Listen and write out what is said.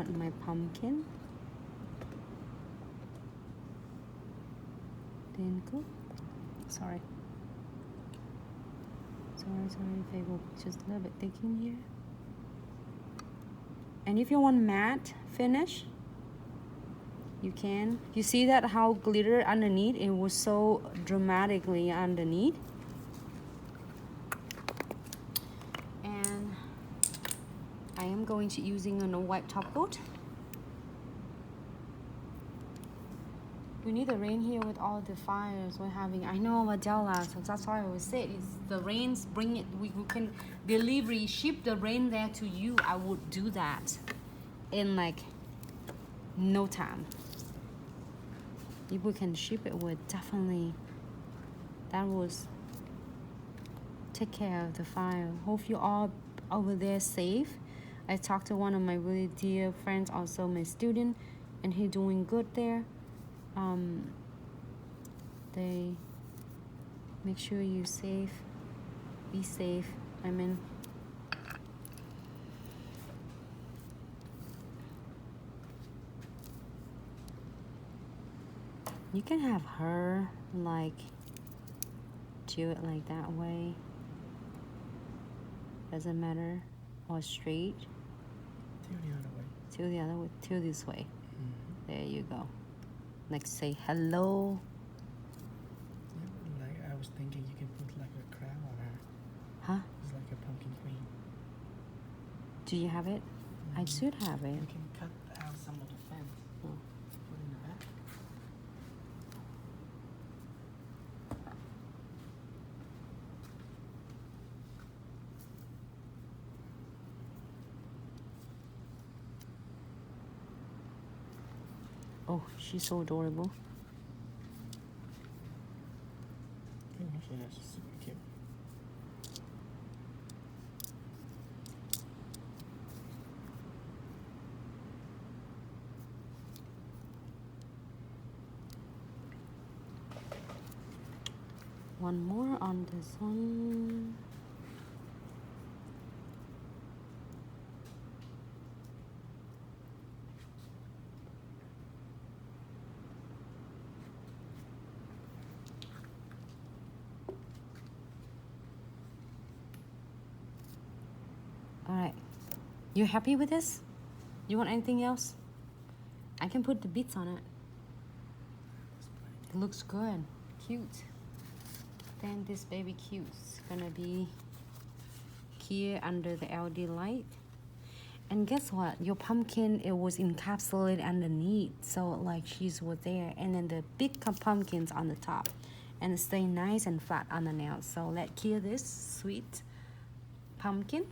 got my pumpkin. Then go. Sorry if I go just a little bit thick in here. And if you want matte finish, you can. You see that how glitter underneath? It was so dramatically underneath. And I am going to using a no wipe top coat. We need the rain here with all the fires we're having. I know, Adela, so that's why I always say is the rains bring it. We can delivery ship the rain there to you. I would do that in like no time. If we can ship it, would definitely. That was take care of the fire. Hope you all over there safe. I talked to one of my really dear friends, also my student, and he doing good there. They make sure you safe, be safe. I mean, you can have her like do it like that way, doesn't matter, or straight to the other way, to this way. There you go. Like say hello. Yeah, like I was thinking you can put like a crown on her. Huh? It's like a pumpkin queen. Do you have it? I should have it. You can cut out some of the fence. Oh. Put in the back. Oh, she's so adorable. Yeah, she's super cute. One more on this one. All right, you happy with this? You want anything else? I can put the beads on it. It looks good, cute. Then this baby cute's gonna be here under the LED light. And guess what? Your pumpkin, it was encapsulated underneath, so like she's was there, and then the big pumpkins on the top, and it stay nice and flat on the nails. So let's kill this sweet pumpkin.